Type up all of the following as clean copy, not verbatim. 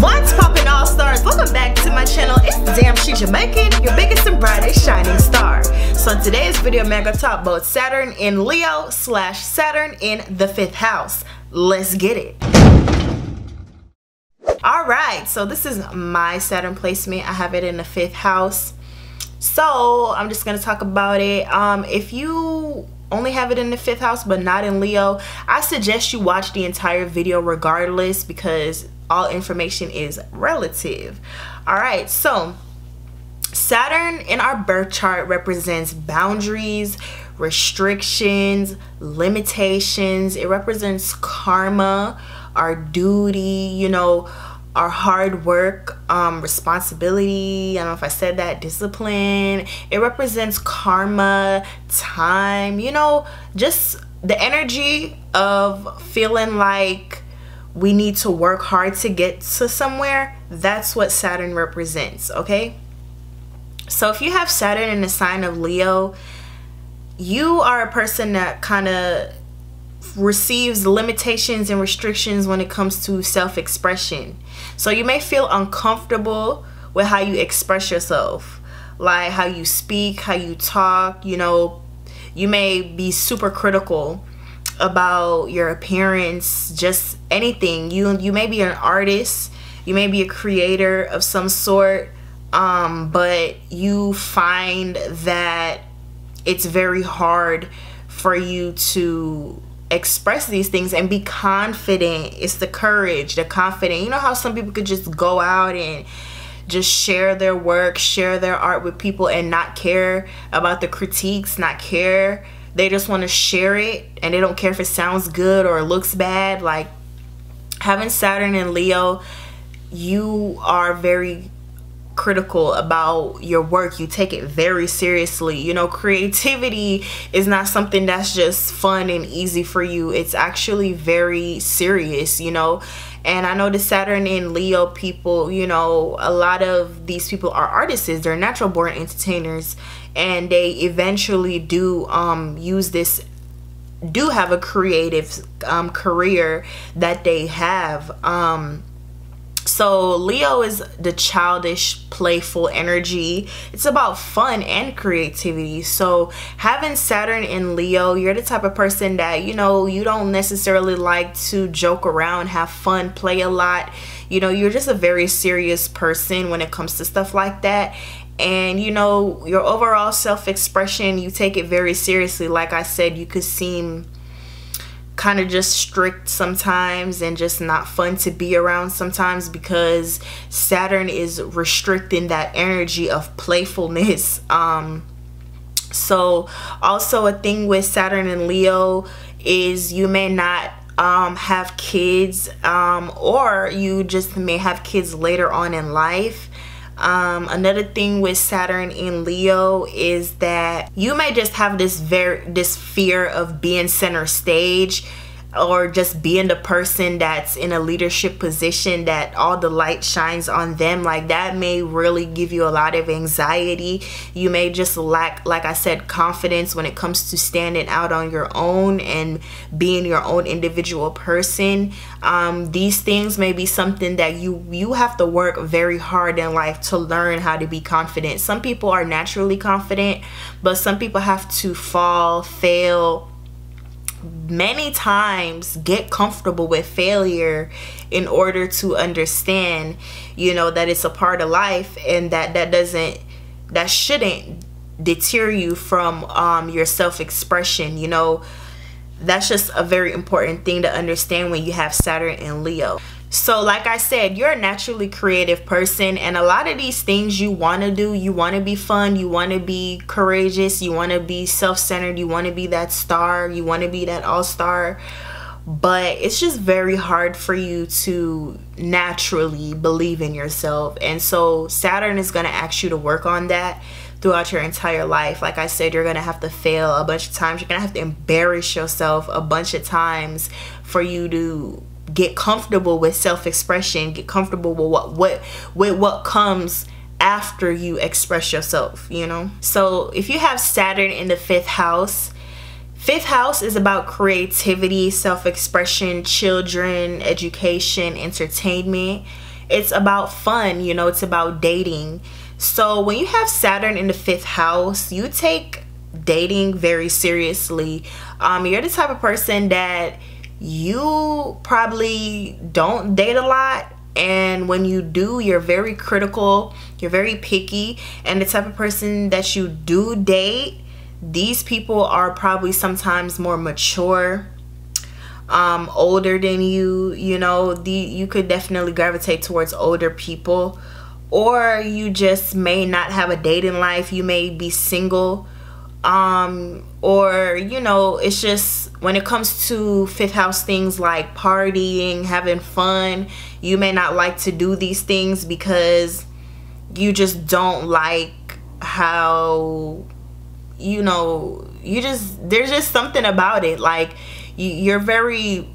What's poppin', all stars? Welcome back to my channel. It's Damn She Jamaican, your biggest and brightest shining star. So in today's video, I'm gonna talk about Saturn in Leo / Saturn in the 5th house. Let's get it. Alright, so this is my Saturn placement. I have it in the 5th house. So I'm just gonna talk about it. If you only have it in the 5th house but not in Leo, I suggest you watch the entire video regardless, because all information is relative. Alright, so Saturn in our birth chart represents boundaries, restrictions, limitations. It represents karma, our duty, you know, our hard work, responsibility. I don't know if I said that, discipline. It represents karma, time, you know, just the energy of feeling like we need to work hard to get to somewhere. That's what Saturn represents, okay? So if you have Saturn in the sign of Leo, you are a person that kind of receives limitations and restrictions when it comes to self-expression. So you may feel uncomfortable with how you express yourself, like how you speak, how you talk. You know, you may be super critical about your appearance, just anything. You may be an artist, you may be a creator of some sort, but you find that it's very hard for you to express these things and be confident. It's the courage, the confidence. You know how some people could just go out and just share their work, share their art with people and not care about the critiques, not care. They just want to share it and they don't care if it sounds good or looks bad. Like, having Saturn in Leo, you are very critical about your work. You take it very seriously. You know, creativity is not something that's just fun and easy for you. It's actually very serious, you know. And I know the Saturn in Leo people, you know, a lot of these people are artists. They're natural born entertainers, and they eventually do have a creative career that they have. So Leo is the childish, playful energy. It's about fun and creativity. So having Saturn in Leo, you're the type of person that, you know, you don't necessarily like to joke around, have fun, play a lot. You know, you're just a very serious person when it comes to stuff like that. And, you know, your overall self-expression, you take it very seriously. Like I said, you could seem kind of just strict sometimes and just not fun to be around sometimes, because Saturn is restricting that energy of playfulness. So also a thing with Saturn and Leo is you may not have kids, or you just may have kids later on in life. Another thing with Saturn in Leo is that you may just have this fear of being center stage, or just being the person that's in a leadership position that all the light shines on them. Like, that may really give you a lot of anxiety. You may just lack, like I said, confidence when it comes to standing out on your own and being your own individual person. These things may be something that you have to work very hard in life to learn how to be confident. Some people are naturally confident, but some people have to fall, fail many times, get comfortable with failure in order to understand, you know, that it's a part of life, and that shouldn't deter you from your self-expression. You know, that's just a very important thing to understand when you have Saturn in Leo. So like I said, you're a naturally creative person, and a lot of these things you want to do, you want to be fun, you want to be courageous, you want to be self-centered, you want to be that star, you want to be that all-star, but it's just very hard for you to naturally believe in yourself. And so Saturn is going to ask you to work on that throughout your entire life. Like I said, you're going to have to fail a bunch of times. You're going to have to embarrass yourself a bunch of times for you to get comfortable with self-expression, get comfortable with what comes after you express yourself, you know. So if you have Saturn in the 5th house, 5th house is about creativity, self-expression, children, education, entertainment. it's about fun, you know, it's about dating. So when you have Saturn in the 5th house, you take dating very seriously. You're the type of person that you probably don't date a lot, and when you do, you're very critical, you're very picky, and the type of person that you do date, these people are probably sometimes more mature, older than you. You know, you could definitely gravitate towards older people, or you just may not have a dating life, you may be single, or you know, it's just when it comes to 5th house things like partying, having fun, you may not like to do these things because you just don't like how, you know, there's just something about it, like you're very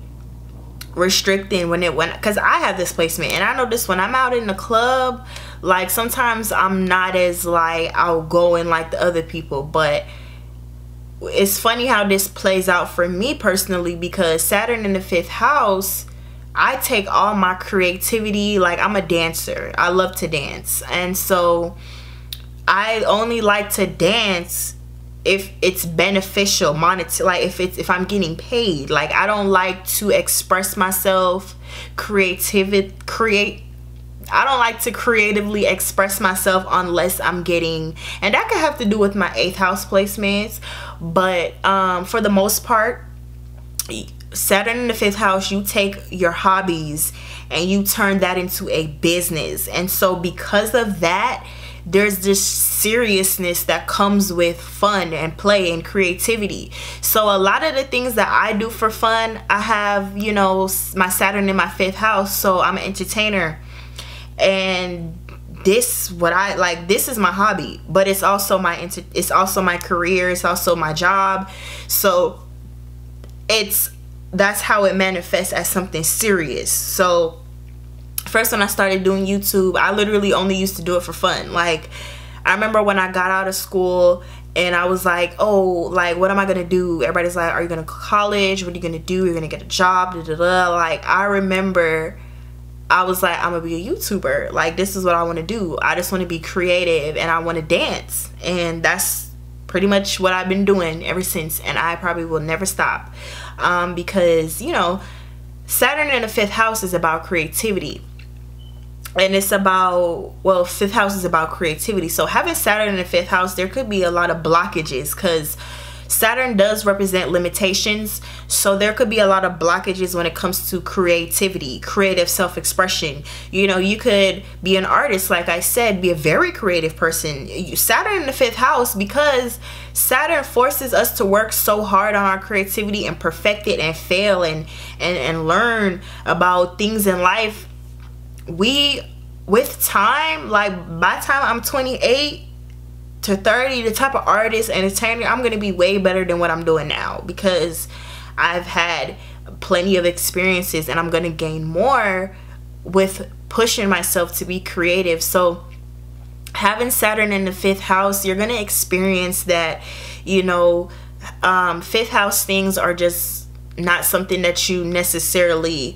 restricting because I have this placement, and I know this when I'm out in the club, like sometimes I'm not as like outgoing like the other people. But it's funny how this plays out for me personally, because Saturn in the 5th house, I take all my creativity, like I'm a dancer, I love to dance, and so I only like to dance if it's beneficial, monetary, like if I'm getting paid. Like I don't like to express myself, I don't like to creatively express myself unless I'm getting, and that could have to do with my 8th house placements, but for the most part, Saturn in the 5th house, you take your hobbies and you turn that into a business. And so because of that, there's this seriousness that comes with fun and play and creativity. So a lot of the things that I do for fun, I have, you know, my Saturn in my 5th house, so I'm an entertainer, and this is my hobby, but it's also my career, it's also my job. So that's how it manifests as something serious. So first, when I started doing YouTube, I literally only used to do it for fun. Like I remember when I got out of school and I was like, oh, like what am I gonna do? Everybody's like, are you gonna go to college? What are you gonna do? You're gonna get a job, da, da, da. Like I remember I was like, I'm gonna be a YouTuber. Like this is what I want to do. I just want to be creative and I want to dance, and that's pretty much what I've been doing ever since, and I probably will never stop, because you know, Saturn in the 5th house is about creativity, and it's about, well, 5th house is about creativity. So having Saturn in the 5th house, there could be a lot of blockages, because Saturn does represent limitations, so there could be a lot of blockages when it comes to creativity, creative self-expression. You know, you could be an artist, like I said, be a very creative person. Saturn in the 5th house, because Saturn forces us to work so hard on our creativity and perfect it and fail and learn about things in life. With time, like by the time I'm 28 to 30, the type of artist and entertainer, I'm gonna be way better than what I'm doing now, because I've had plenty of experiences and I'm gonna gain more with pushing myself to be creative. So having Saturn in the 5th house, you're gonna experience that, you know, 5th house things are just not something that you necessarily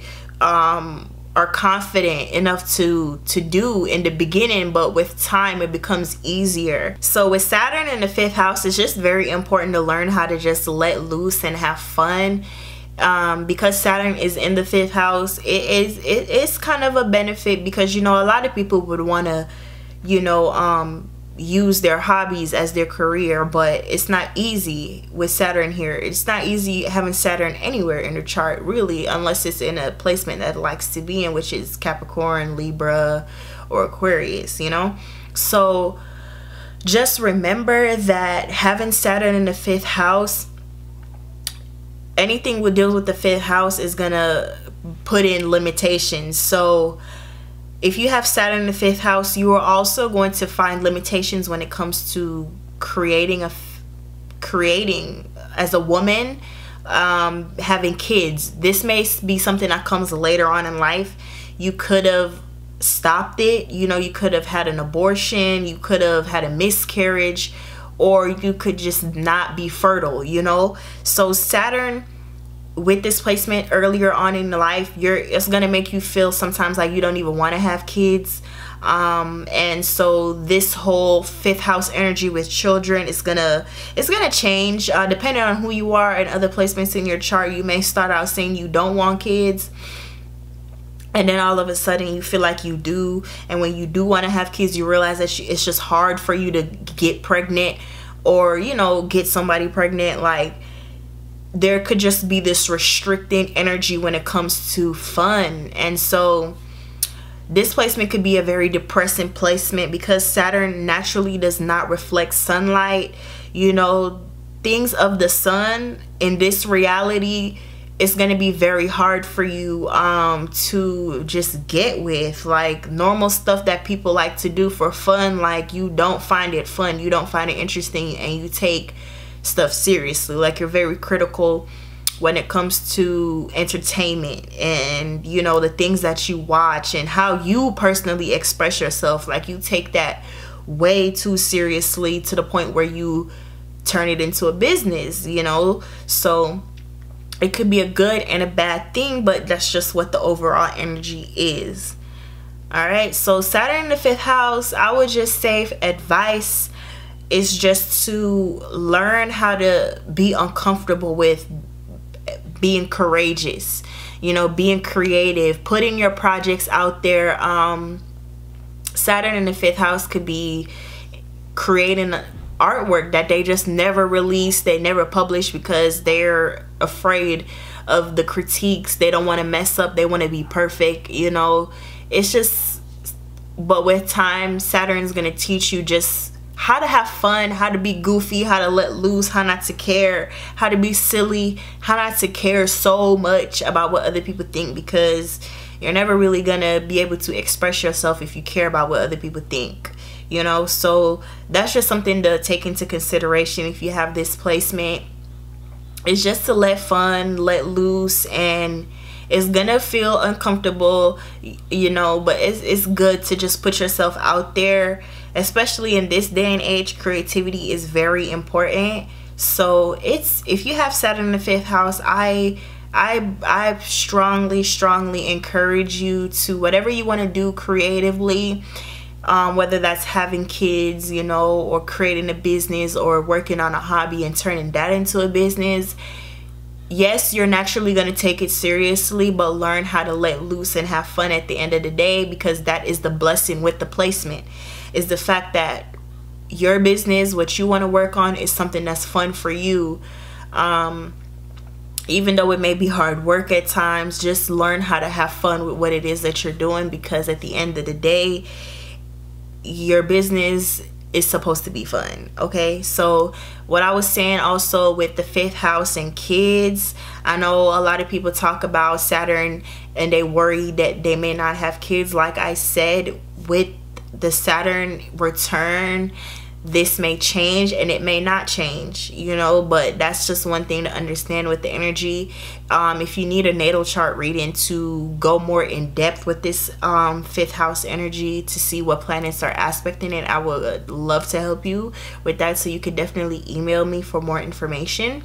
are confident enough to do in the beginning, but with time it becomes easier. So with Saturn in the 5th house, it's just very important to learn how to just let loose and have fun, because Saturn is in the 5th house. It's kind of a benefit, because you know, a lot of people would want to, you know, use their hobbies as their career, but it's not easy with Saturn here. It's not easy having Saturn anywhere in the chart, really, unless it's in a placement that it likes to be in, which is Capricorn, Libra, or Aquarius, you know. So just remember that having Saturn in the 5th house, anything that deals with the 5th house is gonna put in limitations. So if you have Saturn in the 5th house, you are also going to find limitations when it comes to creating as a woman, having kids. This may be something that comes later on in life. You could have stopped it, you know, you could have had an abortion, you could have had a miscarriage, or you could just not be fertile, you know. So Saturn with this placement earlier on in life, it's gonna make you feel sometimes like you don't even want to have kids. And so this whole 5th house energy with children is gonna change depending on who you are and other placements in your chart. You may start out saying you don't want kids, and then all of a sudden you feel like you do, and when you do want to have kids, you realize that it's just hard for you to get pregnant, or you know, get somebody pregnant. Like, there could just be this restricting energy when it comes to fun. And so this placement could be a very depressing placement because Saturn naturally does not reflect sunlight. You know, things of the sun in this reality, it's going to be very hard for you to just get with. Like, normal stuff that people like to do for fun, like, you don't find it fun, you don't find it interesting, and you take stuff seriously. Like, you're very critical when it comes to entertainment and, you know, the things that you watch and how you personally express yourself. Like, you take that way too seriously to the point where you turn it into a business, you know. So it could be a good and a bad thing, but that's just what the overall energy is. All right, so Saturn in the 5th house, I would just say advice is just to learn how to be uncomfortable with being courageous, you know, being creative, putting your projects out there. Saturn in the 5th house could be creating artwork that they just never release, they never publish, because they're afraid of the critiques. They don't want to mess up, they want to be perfect, you know. It's just, but with time, Saturn's gonna teach you just how to have fun, how to be goofy, how to let loose, how not to care, how to be silly, how not to care so much about what other people think, because you're never really gonna be able to express yourself if you care about what other people think, you know. So that's just something to take into consideration if you have this placement. It's just to let fun, let loose, and it's gonna feel uncomfortable, you know, but it's good to just put yourself out there. Especially in this day and age, creativity is very important. So if you have Saturn in the 5th house, I strongly encourage you to, whatever you want to do creatively, whether that's having kids, you know, or creating a business, or working on a hobby and turning that into a business. Yes, you're naturally going to take it seriously, but learn how to let loose and have fun at the end of the day, because that is the blessing with the placement, is the fact that your business, what you want to work on, is something that's fun for you. Even though it may be hard work at times, just learn how to have fun with what it is that you're doing, because at the end of the day, your business is supposed to be fun. Okay, so what I was saying also with the 5th house and kids, I know a lot of people talk about Saturn and they worry that they may not have kids. Like I said, with the Saturn return, this may change and it may not change, you know, but that's just one thing to understand with the energy. If you need a natal chart reading to go more in depth with this 5th house energy, to see what planets are aspecting it, I would love to help you with that. So you could definitely email me for more information.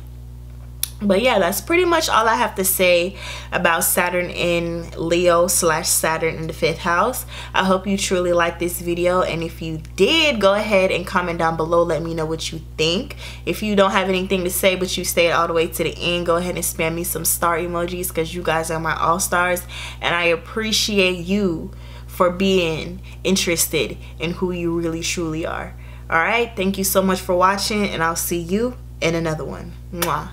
But yeah, that's pretty much all I have to say about Saturn in Leo / Saturn in the 5th house. I hope you truly liked this video, and if you did, go ahead and comment down below. Let me know what you think. If you don't have anything to say but you stayed all the way to the end, go ahead and spam me some star emojis, because you guys are my all-stars, and I appreciate you for being interested in who you really truly are. All right, thank you so much for watching, and I'll see you in another one. Mwah.